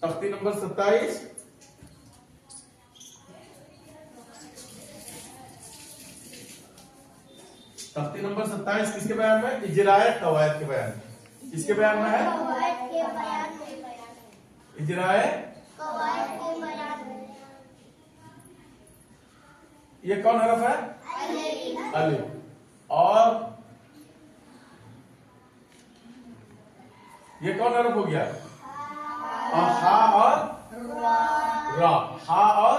तख्ती नंबर 27। तख्ती नंबर 27 किसके बयान में? इजराए कवायद के बयान में। किसके बयान में है? इजराए कवायद के बयान में। ये कौन हरफ है? अलिफ। और ये कौन हरफ हो गया? हा और रा। हा और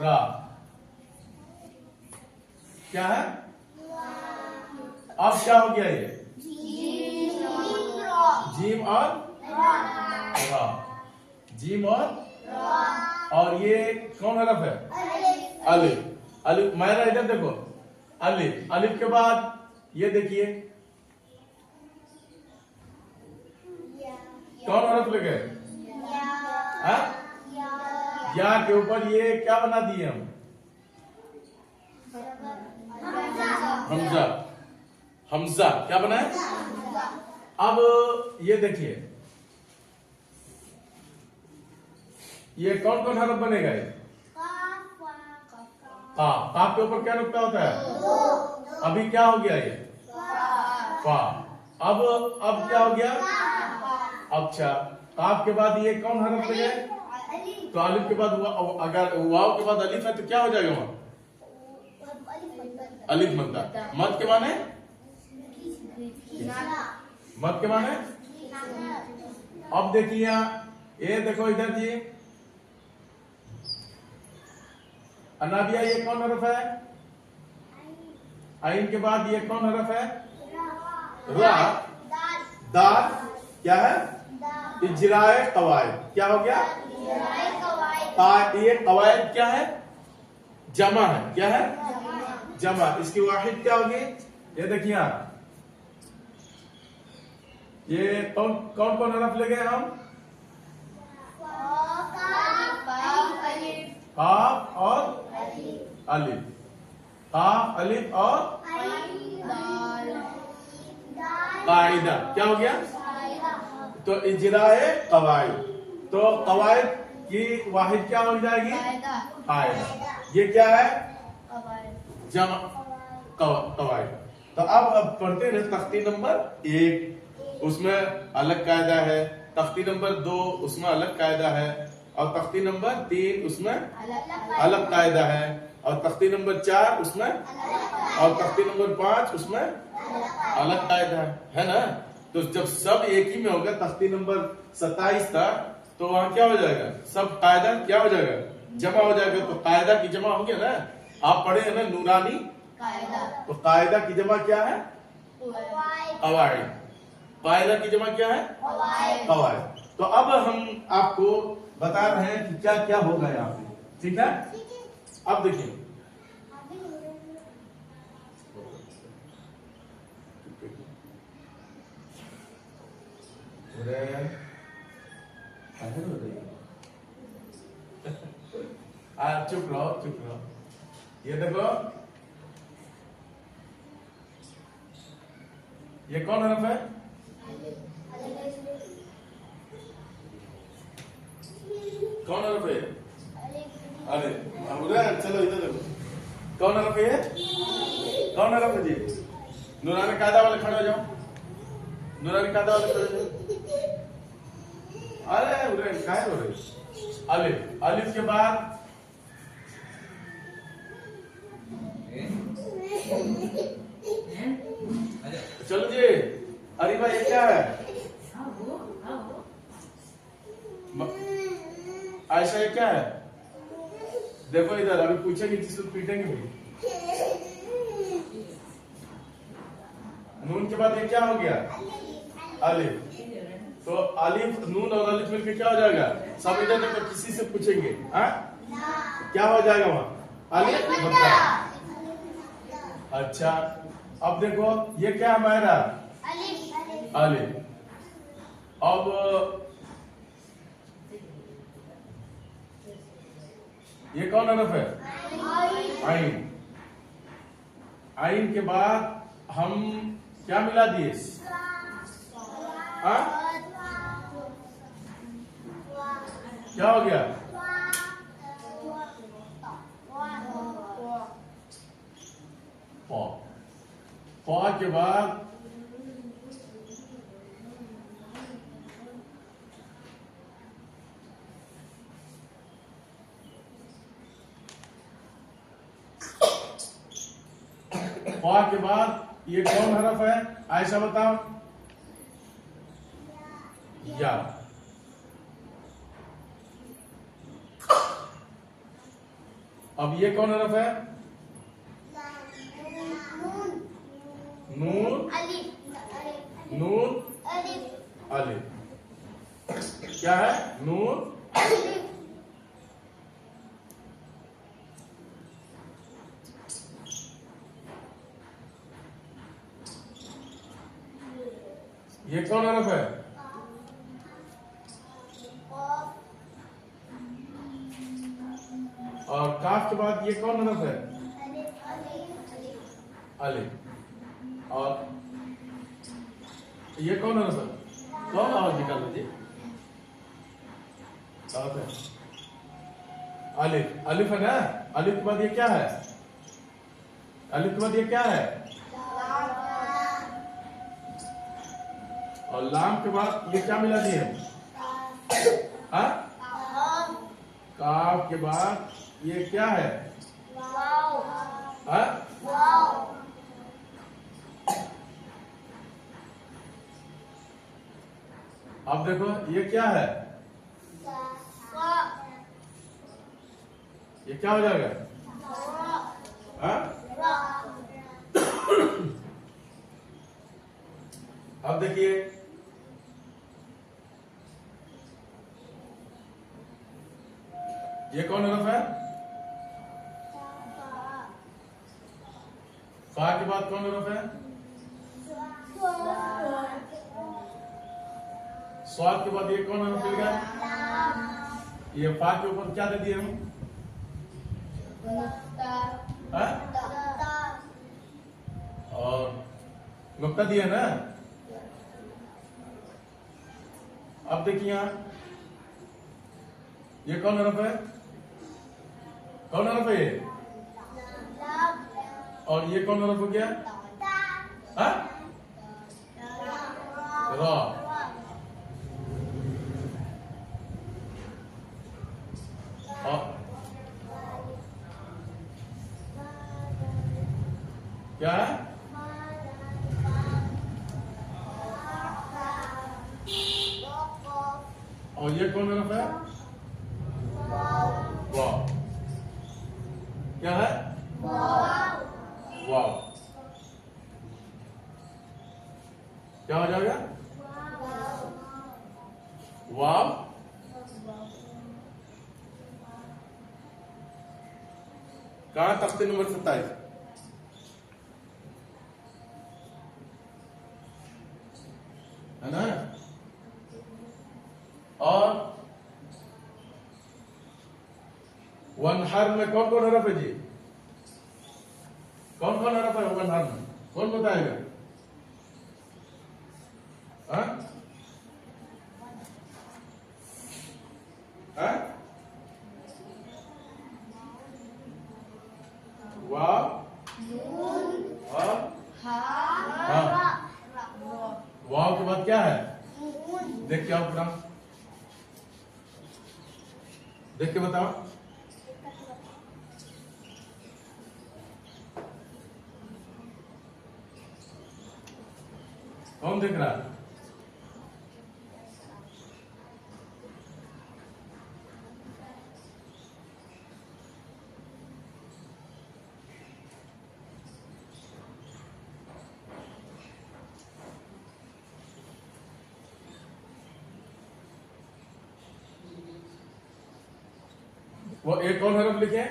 रा क्या है? अब क्या हो गया? ये जीम और रा। जीम और ये कौन हरफ है? अलिफ। अलिफ मायरा इधर देखो, अलिफ। अलिफ के बाद ये देखिए कौन हरफ लगे? या के ऊपर ये क्या बना दिए हम? हमजा। हमजा क्या बना है? अब ये देखिए ये कौन कौन हरफ बनेगा? ये काफ के ऊपर क्या नुक्ता होता है? अभी क्या हो गया? ये फा। अब क्या हो गया? अच्छा, काफ के बाद ये कौन हरफ लगे? तो अलिफ के बाद अगर वाव के बाद अलिफ है तो क्या हो जाएगा वहां? अलिफ मद्दा। मद के माने? मद के माने? अब देखिए ये देखो इधर जी, अनाबिया ये कौन हरफ है? आइन के बाद ये कौन हरफ है? रा। दाल क्या है? इजराए कवायद। क्या हो गया? ये कवायद क्या है? जमा है। क्या है? जमा। इसकी वाहिद क्या होगी? ये देखिए ये कौन कौन कौन हरफ लगे हम? काफ और अलिफ। काफ अलिफ और कायदा। क्या हो गया? तो इजराए कवायद। तो कवायद की वाहिद क्या हो जाएगी? कायदा। ये क्या है? जमा कवायद। तो अब पढ़ते हैं तख्ती नंबर 1, उसमें अलग कायदा है। तख्ती नंबर 2 उसमें अलग कायदा है। और तख्ती नंबर 3 उसमें अलग कायदा है। और तख्ती नंबर 4 उसमें और तख्ती नंबर 5 उसमें अलग कायदा है ना। तो जब सब एक ही में होगा, तख्ती नंबर 27 था, तो वहां क्या हो जाएगा? सब कायदा क्या हो जाएगा? जमा हो जाएगा। तो कायदा की जमा हो गया ना। आप पढ़े हैं ना नूरानी कायदा। तो कायदा की जमा क्या है? कवायद। कायदा की जमा क्या है? कवायद। तो अब हम आपको बता रहे हैं कि क्या क्या होगा यहाँ पे। ठीक है? अब देखिए चुप रहो, चुप रहो। ये देखो ये कौन हरफ है? कौन हरफ है? अरे चलो इधर देखो, कौन हरफ है? कौन हरफ है जी? नूरानी कायदा वाले खड़े हो जाओ। नूरानी कायदा वाले खड़े हो जाओ। अरे उधर काय हो रहे? अलिफ। अलिफ के बाद चलो जी। अरे भाई ये क्या है? आयशा ये क्या है? देखो इधर, अभी पूछेंगे जिसको पीटेंगे भी। नून के बाद ये क्या हो गया? अलिफ। तो अलिफ नून और अलिफ मिलकर क्या हो जाएगा? सब इधर देखो, किसी से पूछेंगे क्या हो जाएगा वहां? अलिफ मद्दा। अच्छा, अब देखो ये क्या है हमारा? अलिफ। अब ये कौन हरफ है? आइन। आइन के बाद हम क्या मिला दिए? क्या हो गया? पौ। पौ के बाद पौ के बाद ये कौन हरफ है? ऐसा बताओ। या। अब ये कौन हरफ है? नून। नून अलिफ। क्या है? नून ये कौन हरफ है? और काफ के बाद ये कौन हरफ है? अलिफ। और ये कौन हरफ है? कौन आवाज निकाल लीजिए। अलिफ। अलिफ है ना? अलिफ के बाद ये क्या है? अलिफ के बाद ये क्या है? और लाम के बाद ये क्या मिला दिए? हाँ? काफ के बाद ये क्या है? हाँ? अब देखो ये क्या है? ये क्या हो जाएगा? हाँ? अब देखिए ये कौन हरफ है? फा के बाद कौन हरफ है? स्वाद के बाद ये कौन हरफ मिल गया? ये फा के ऊपर क्या दे दिए हम? हाँ? और नुक्ता दिया ना? अब देखिए यहां ये कौन हरफ है? कौन हरफ है ये? और ये कौन हरफ हो गया? हाँ? रा। क्या है? और ये कौन हरफ है? वाव। क्या है? वाव। क्या हो जाएगा? वाव। कहां? तख्ते नंबर 27 है ना? और वनहर में कौन कौन हरफ है जी? कौन कौन हरफ है वनहर में? कौन बताएगा? हाँ? हाँ? वाव और हाँ। वाव के बाद क्या है? देख के आओ पूरा, देख के बताओ। कौन देख रहा है? वो एक कौन हरफ लिखे?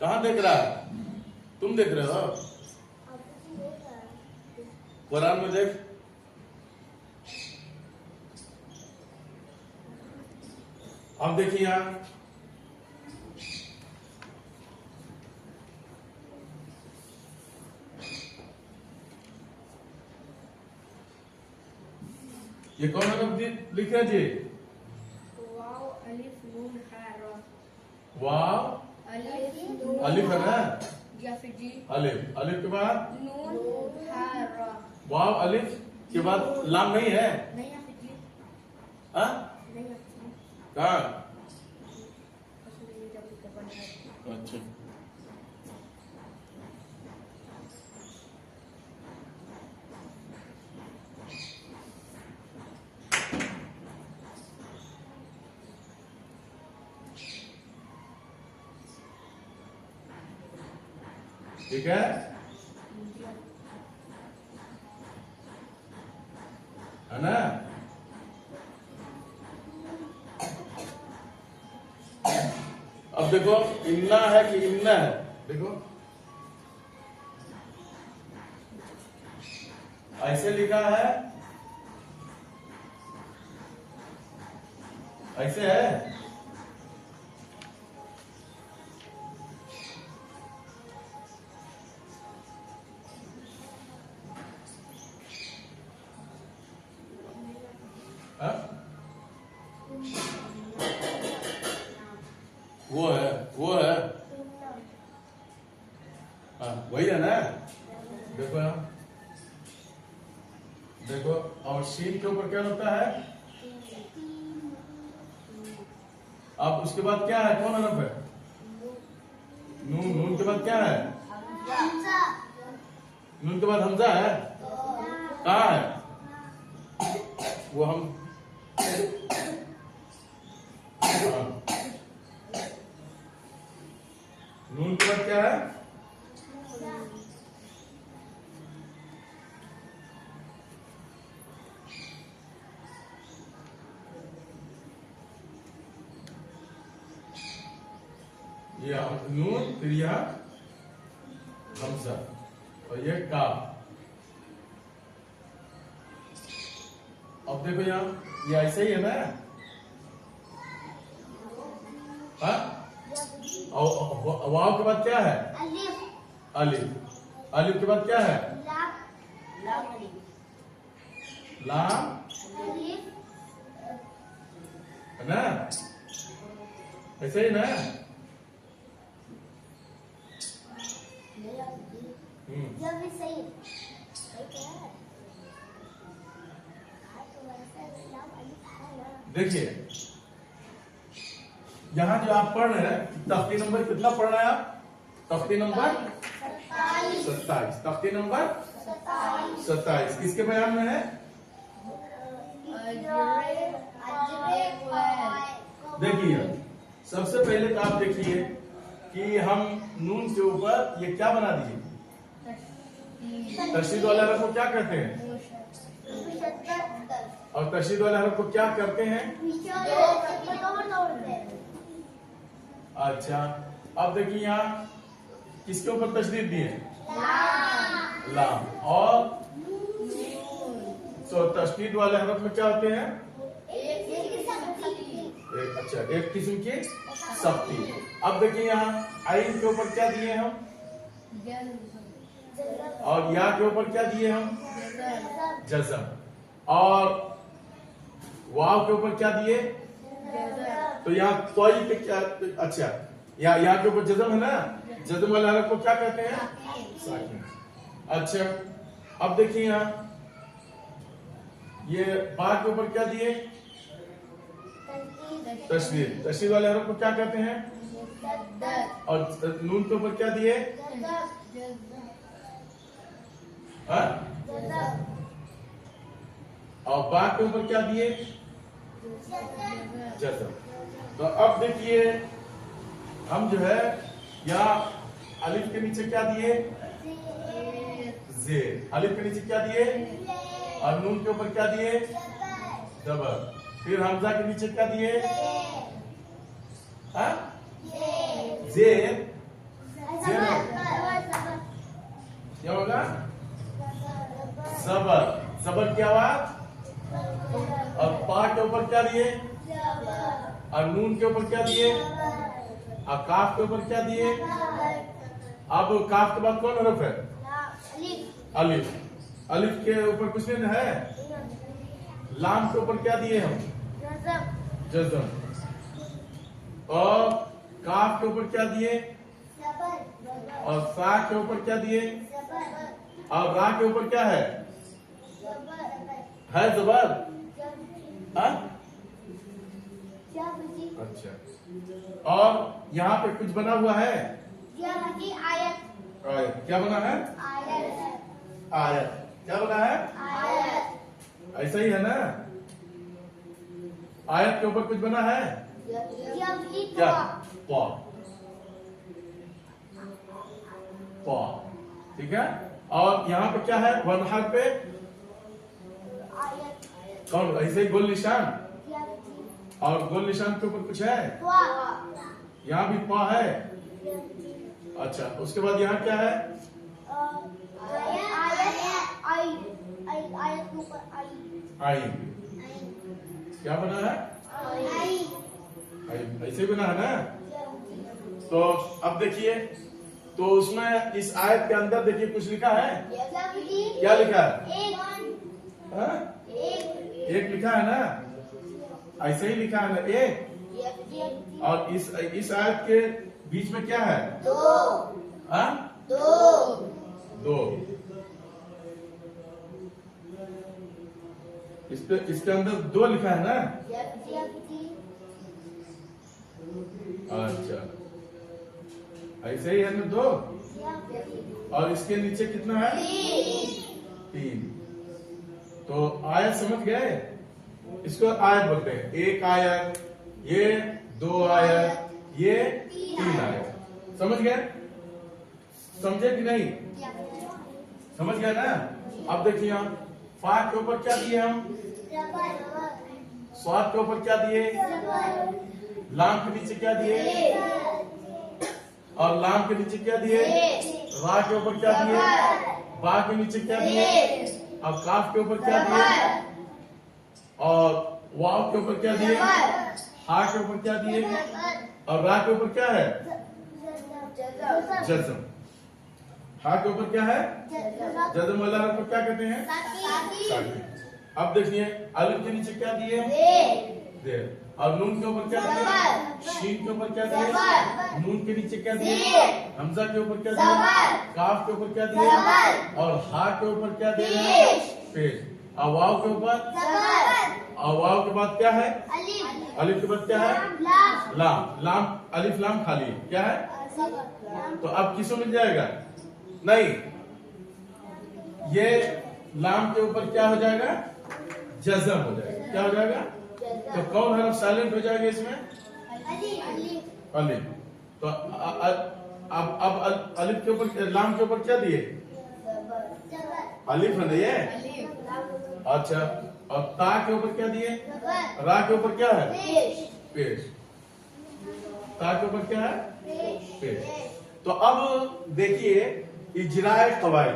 कहां देख रहा है? तुम देख रहे हो? कुरान में देख। अब देखिए यहां ये कौन हरफ लिख रहे जी? वाव अलिफ नून हा रा। वाव अलिफ है ना? या फिर जी अलिफ, अलिफ के बाद नून हा रा। वाव अलिफ के बाद लाम नहीं है? नहीं या फिर जी हाँ नहीं या फिर जी। कहाँ? उसमें ये जब लिखा बना है। अच्छा ठीक है ना? अब देखो इन्ना है कि इन्ना है, देखो ऐसे लिखा है, ऐसे है। हाँ? वो है, वो है, हाँ वही है ना? देखो यहाँ, देखो और शीन के ऊपर क्या होता है? अब उसके बाद क्या है? कौन हरफ है? नून, नून के बाद क्या है? नून के बाद हमजा है। कहाँ है वो? हम नून के बाद क्या है? ये नून, फिर यह हमजा और ये काफ। अब देखो यहाँ ये ऐसे ही है ना? हाँ? और वाव के बाद क्या है? अलिफ। अलिफ के बाद क्या है? लाम है ना? ऐसे ही ना? देखिए यहां जो आप पढ़ रहे हैं, तख्ती नंबर कितना पढ़ रहे हैं आप? तख्ती नंबर 27। तख्ती नंबर 27 किसके बयान में है? देखिए सबसे पहले तो आप देखिए कि हम नून के ऊपर ये क्या बना दिए? तशदीद वाले हरफ को क्या कहते हैं? और तशदीद वाले हरफ को क्या करते हैं? अच्छा अब देखिए यहाँ किसके ऊपर तशदीद दिए? लाम। और तो तशदीद वाले हरफ में क्या होते हैं? अच्छा एक किस्म की सख्ती। अब देखिए यहाँ आइन के ऊपर क्या दिए हम? और या के ऊपर क्या दिए हम? जज़म। और वाव के ऊपर क्या दिए? तो यहाँ तोई पे क्या? अच्छा यहाँ के ऊपर जज़म है ना? जज़म वाले हरफ को क्या कहते हैं? साकिन। अच्छा अब देखिए यहाँ ये बा के ऊपर क्या दिए? तशदीद। तशदीद वाले हरफ को क्या कहते हैं? और नून के ऊपर क्या दिए? हाँ? और बा के ऊपर क्या दिए? जज़म। तो अब देखिए हम जो है या अलिफ के नीचे क्या दिए? जेर। अलिफ के नीचे क्या दिए? और नून के ऊपर क्या दिए? जबर। फिर हमजा के नीचे क्या दिए? हाँ? जेर। जेर क्या होगा? जबर। जबर की आवाज। और पा के ऊपर क्या दिए? और नून के ऊपर क्या दिए, और काफ के ऊपर क्या दिए। अब काफ के बाद कौन हरफ है, अलिफ। अलिफ के ऊपर कुछ नहीं है। लाम के ऊपर क्या दिए हम, जज़म। और काफ के ऊपर क्या दिए, और सा के ऊपर क्या दिए, और रा के ऊपर क्या है जबर। हाँ? अच्छा, और यहाँ पे कुछ बना हुआ है, आयत। क्या बना है, आयत। क्या बना है, ऐसा ही है ना। आयत के ऊपर कुछ बना है क्या, पौ। पौ, ठीक है। और यहाँ पे क्या है, वनहार पे कौन, ऐसे ही गोल निशान, और गोल निशान के ऊपर कुछ है, यहाँ भी पौ है। अच्छा, उसके बाद यहाँ क्या है, आई। क्या बना है, आई। ऐसे ही बना है ना। तो अब देखिए, तो उसमें इस आयत के अंदर देखिए कुछ लिखा है, क्या लिखा है, हाँ? एक लिखा है ना, ऐसे ही लिखा है ना, एक। और इस आयत के बीच में क्या है, हाँ? दो। इसके अंदर दो लिखा है ना। अच्छा, ऐसे ही है ना, दो। और इसके नीचे कितना है, 3। तो आयत समझ गए, इसको आयत बोलते हैं। एक आयत, ये 2 आयत, ये 3 आयत। समझ गए, समझे कि नहीं, समझ गए ना। अब देखिए, हम फा के ऊपर क्या दिए, हम स्वाद के ऊपर क्या दिए, लाम के नीचे क्या दिए, और लाम के नीचे क्या दिए, रा के ऊपर क्या दिए, बा के नीचे क्या दिए, और काफ के ऊपर क्या दिए, और वाव के ऊपर क्या दिए, हा के ऊपर क्या दिए, और रा के ऊपर क्या है, जज़म। हा के ऊपर क्या है, जज़म वाला हरफ को क्या कहते हैं, साकिन। अब देखिए, अलिफ के नीचे क्या दिए, देर। और नून के ऊपर क्या दिए, शीन के ऊपर क्या दिए, नून के नीचे क्या दिए, हमजा के ऊपर क्या दिए, काफ के ऊपर क्या दिए, और हा के ऊपर क्या दिए, पेश। और वाव के ऊपर, और वाव के बाद क्या है, अलिफ के बाद क्या है, लाम। लाम, अलिफ लाम खाली क्या है। तो अब किसको मिल जाएगा, नहीं, ये लाम के ऊपर क्या हो जाएगा, जज़म हो जाएगा। क्या हो जाएगा, तो कौन हरफ साइलेंट हो जाएगा इसमें, अलिफ। तो अब अलिफ के ऊपर, लाम के ऊपर क्या दिए, अलिफ है ना ये। अच्छा, और ता के ऊपर क्या दिए, रा के ऊपर क्या है, पेश। ता के ऊपर क्या है, पेश। तो अब देखिए, इजराए कवायद।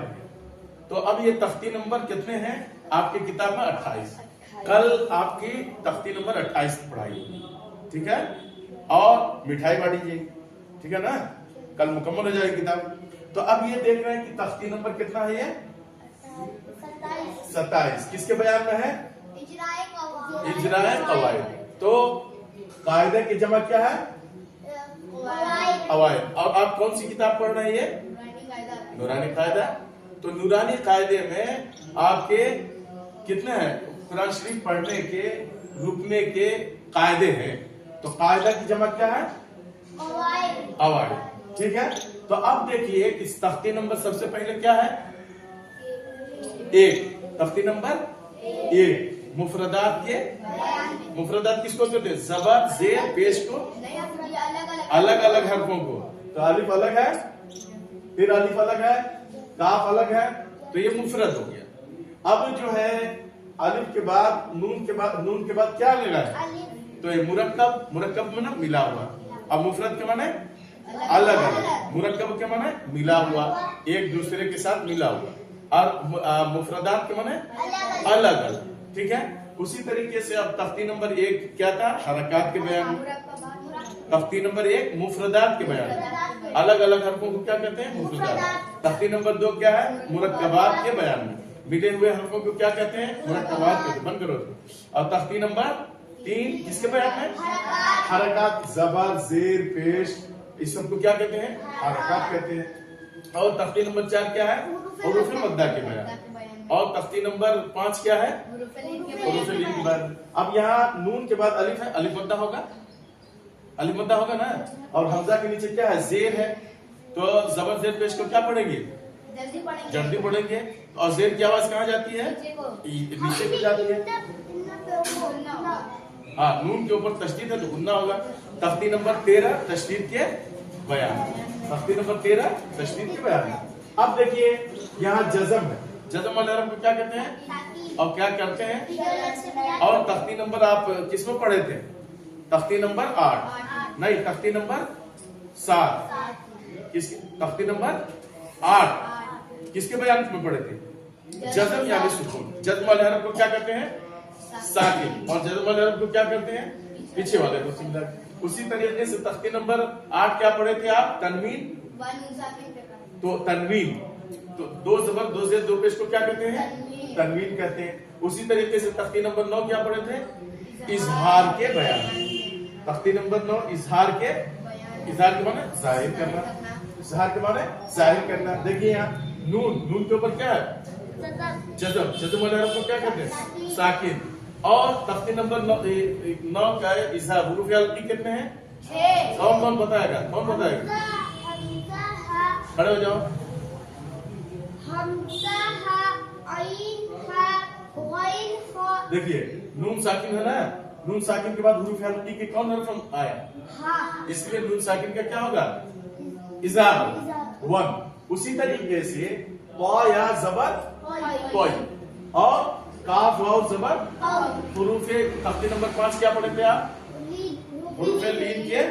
तो अब ये तख्ती नंबर कितने हैं आपकी किताब में, 28। कल आपकी तख्ती नंबर 28 पढ़ाई होगी, ठीक है। और मिठाई बांटीजिए, ठीक है ना, कल मुकम्मल हो जाएगी किताब। तो अब ये देख रहे हैं कि तख्ती नंबर कितना है, ये 27। किसके बयान में है, इजराए कवायद। तो कायदे की जमा क्या है, कवायद। और आप कौन सी किताब पढ़ रहे हैं, ये नूरानी कायदा। तो नूरानी कायदे में आपके कितने हैं, कुरान शरीफ पढ़ने के, रुकने के कायदे हैं। तो कायदा की जमा क्या है, कवायद, ठीक है। तो अब देखिए, इस तख्ती नंबर सबसे पहले क्या है, 1। तख्ती नंबर 1, मुफरदात के, मुफरदात किसको कहते हैं, ज़बर, ज़ेर, पेश को, अलग अलग हरफों को। तो अलिफ अलग है, फिर अलिफ अलग है, काफ अलग है, तो ये मुफरद हो गया। अब जो है अलिफ के बाद, नून के बाद क्या लगा है, तो ये मुरक्कब, मुरक्कब में ना मिला हुआ। अब मुफरद के माने अलग अलग, मुरक्कब के माने मिला हुआ, एक दूसरे के साथ मिला हुआ, और मुफरदात के माने अलग अलग, ठीक है। उसी तरीके से अब तख्ती नंबर 1 क्या था, हरकत के बयान में। तख्ती नंबर 1 मुफरदात के बयान में, अलग अलग हरफों को क्या कहते हैं, मुफरदात। तख्ती नंबर 2 क्या है, मुरक्कबात के बयान में, मिले हुए हरफों को क्या कहते हैं, मुरक्कबात कहते हैं। बंद करो। और तख्ती नंबर 3 किसके बयान में, हरकत, जबर, जेर, पेश, इस सब को क्या कहते हैं, हरकत कहते हैं। और तख्ती नंबर 4 क्या है, हुरूफ मद्दा के बयान। और तख्ती नंबर 5 क्या है, हुरूफ लीन के बयान। अब यहाँ नून के बाद अलिफ है, अलिफ मद्दा होगा, अलिफ मद्दा होगा ना। और हमजा के नीचे क्या है, जेर है, तो जबर जेर पेश को क्या पढ़ेंगे, जल्दी पढ़ेंगे। और जेर की आवाज कहाँ जाती है, नीचे को जाती है। हाँ, नून के ऊपर तशदीद है तो गुन्ना होगा। तख्ती नंबर 13 तशदीद के बयान, तख्ती नंबर 13 तशदीद के बयान। अब देखिए यहाँ जज़म है, जज़म वाले हरफ को क्या कहते हैं और क्या करते हैं। और तख्ती नंबर आप किसमें पढ़े थे, तख्ती नंबर 8 नहीं, तख्ती नंबर 7, किस तख्ती नंबर 8 किसके बयान में पढ़े थे, जज़म यानी सुकून। जज़म वाले हरफ को क्या कहते हैं, साकिन। और जज़म वाले हरफ को क्या करते हैं, पीछे वाले को सिमिलर। उसी तरीके से तख्ती नंबर 8 क्या पढ़े थे आप, तनवीन। तो तनवीन, तो 2 जबर 2 जेर 2 पेश को क्या कहते हैं, तनवीन कहते हैं। उसी तरीके से तख्ती नंबर 9 क्या पढ़े थे, इजहार के बयान। तख्ती नंबर 9 इजहार के, इजहार के माने जाहिर करना, इजहार के माने जाहिर करना। देखिए यहाँ नून, नून के ऊपर क्या है, जज़म, जज़म वाले हरफ को क्या कहते हैं, साकिन। और तख्ती नंबर 9 का है इजहार। हुरूफ हल्की कितने हैं, कौन कौन बताएगा, कौन बताएगा, खड़े हो जाओ। देखिए नून साकिन है ना, नून साकिन के बाद हुरूफ हल्की के कौन हरफ आया, इसलिए नून साकिन का क्या होगा, इजहार 1। उसी तरीके से क़ा या जबर कोई, और काफ वाव जबर हुरूफे। तख्ती नंबर 5 क्या पढ़े थे आप, हुरूफे लीन के,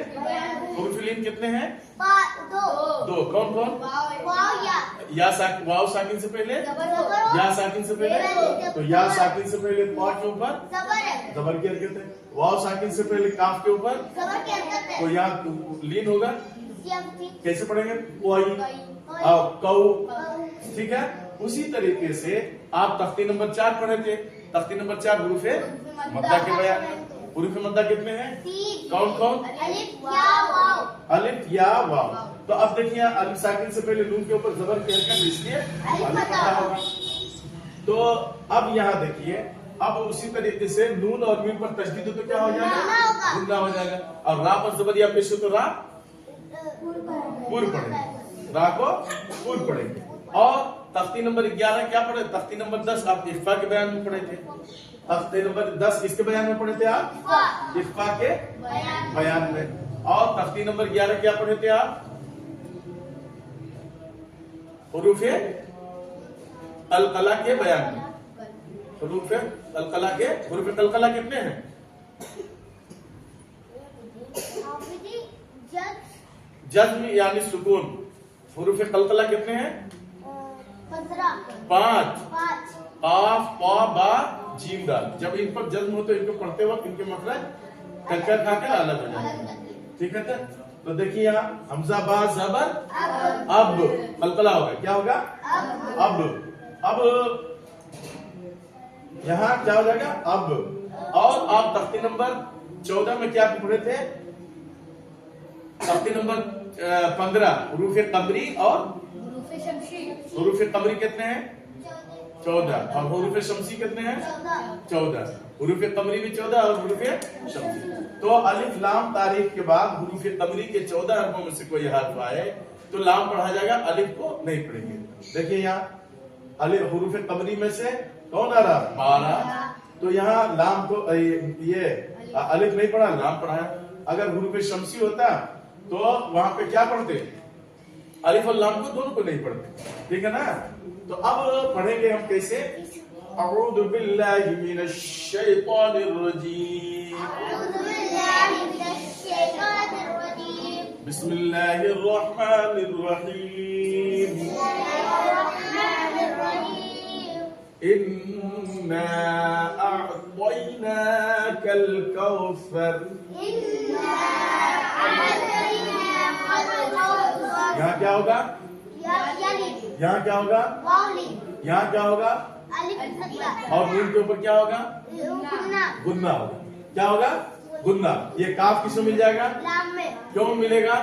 हुरूफे लीन कितने हैं, 2। कौन कौन, या वाव साकिन से पहले, या साकिन से पहले, तो या साकिन से पहले क़ा के ऊपर जबर की हरकत है, वाव साकिन से पहले काफ के ऊपर, तो यहाँ लीन होगा। कैसे पढ़ेंगे, कोई, कौ, ठीक है। उसी तरीके से आप तख्ती नंबर 4 पढ़े थे, तख्ती नंबर 4 हुरूफे मद्दा के बयान। हुरूफे मद्दा कितने हैं, कौन कौन, अलिफ या वाव। तो अब देखिए अलिफ साकिन से पहले नून के ऊपर जबर की हरकत, इसलिए अलिफ मद्दा होगा। तो अब यहाँ देखिए, अब उसी तरीके से नून और मीम पर तशदीद तो क्या हो जाएगा, गुन्ना हो जाएगा। और रा पर जबर या पेश हो तो रा पूर्व पढ़ेंगे, रा को पूर्व पढ़ेंगे। और तख्ती नंबर 11 क्या पढ़े, तख्ती नंबर 10 आप इख्फा के बयान में पढ़े थे। तख्ती नंबर 10 किसके बयान में पढ़े थे आप, इख्फा के बयान में। और तख्ती नंबर 11 क्या पढ़े थे आप, हुरूफे अलकला के बयान में। हुरूफे अलकला के, हुरूफे अलकला कितने हैं, जज्म यानी सुकून। हुरूफ कलकला कितने हैं, 5। काफ, पा, बा, जीम, दाल। जब इन पर जज्म होते इनको पढ़ते वक्त इनके मखरज कक्कर खाकर अलग हो जाते, ठीक है। तो देखिए यहाँ हमजा बा जबर अब, कलकला होगा, क्या होगा, अब यहाँ क्या हो जाएगा, अब। और आप तख्ती नंबर 14 में क्या पढ़े थे, तख्ती नंबर 15 हुरूफ कमरी और हुरूफ कमरी कितने हैं, 14। और हुरूफ शमसी कितने हैं, 14। हुरूफ कमरी भी 14 और हुरूफ शमसी। तो अलिफ लाम तारीफ के बाद हुरूफ कमरी के 14 हरफों में से कोई हर्फ आए तो लाम पढ़ा जाएगा, अलिफ को नहीं पढ़ेंगे। देखिए यहाँ अलिफ हुरूफ कमरी में से कौन आ रहा, 12। तो यहाँ लाम को ये अलिफ नहीं पढ़ा, लाम पढ़ाया। अगर हुरूफ शमसी होता तो वहां पे क्या पढ़ते, अलिफ और लाम को दोनों को नहीं पढ़ते, ठीक है ना। तो अब पढ़ेंगे हम कैसे, अऊज़ु बिल्लाहि मिनश शैतानिर रजीम, बिस्मिल्लाहिर रहमानिर रहीम, इन्ना अअतैनाकल कौसर। यहाँ क्या होगा? यहाँ क्या होगा? यहाँ क्या होगा? और नून के ऊपर क्या होगा? गुन्ना होगा। क्या होगा? गुन्ना। ये काफ किसमें मिल जाएगा? क्यों मिलेगा?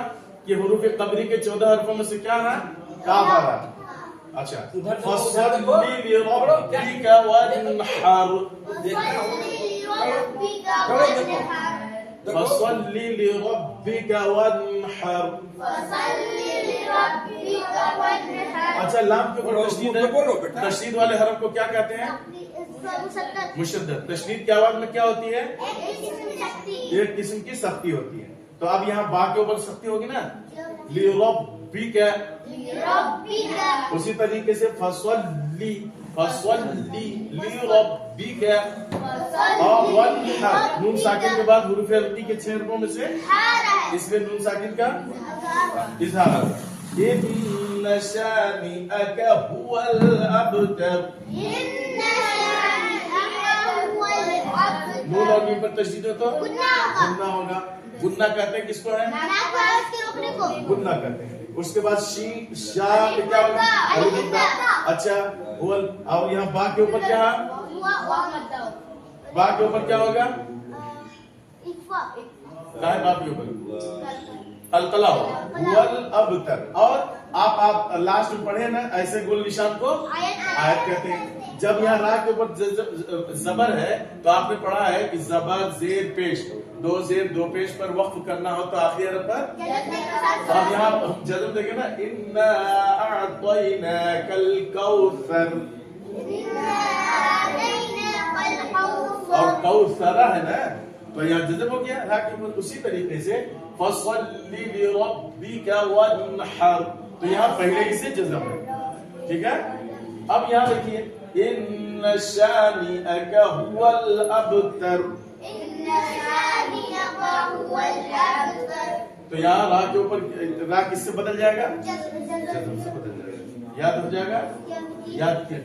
कि हुरूफ कबरी के 14 हरफों में से क्या है? काफ आ रहा है। अच्छा, फसल्ली लिरब्बिका वन्हर। फसल्ली लिरब्बिका वन्हर। अच्छा, लाम के ऊपर तशदीद है। तशदीद वाले हरफ को क्या कहते हैं? मुशद्दद। तशदीद की आवाज में क्या होती है? एक किस्म की सख्ती होती है। तो अब यहाँ बा के ऊपर सख्ती होगी ना, लिरब्बिका। उसी तरीके से फसल्ली लिरब्बिका और वन्हर। नून साकिन के बाद हुरूफ अल्की के 6 हरफों में से इसमें नून साकिन का इज़हार है। इन्ना शानिअका हुवल अबतर। नून और मीम पर तशदीद हो तो गुन्ना होगा। गुन्ना कहते हैं किसको है? गुन्ना कहते हैं। उसके बाद शीन शा पे क्या होगा? अच्छा, हुवल। और यहाँ बा के ऊपर क्या है? बा के ऊपर क्या होगा? क्या है बा के ऊपर? अलकला होगा। हुवल अबतर। और आप लास्ट में पढ़े ना, ऐसे गोल निशान को आयत कहते हैं। जब यहाँ रा के ऊपर जबर है तो आपने पढ़ा है कि जबर जेर पेश, 2 जेर 2 पेश पर वक्फ करना हो तो आखिरी हरफ पर। अब यहाँ जज़म देखें ना, इन्ना अअतैनाकल कौसर। और कौसरा है ना, तो यहाँ जज़म हो गया रा के ऊपर। उसी तरीके से फसल्ली लिरब्बिका वन्हर, तो यहाँ पहले ही से जज़म है। ठीक है। अब यहाँ देखिए, इन्ना शानिअका हुवल अबतर। तो यहाँ रा के ऊपर रा किससे बदल जाएगा? जज़म से बदल जाएगा। याद हो जाएगा? याद किया।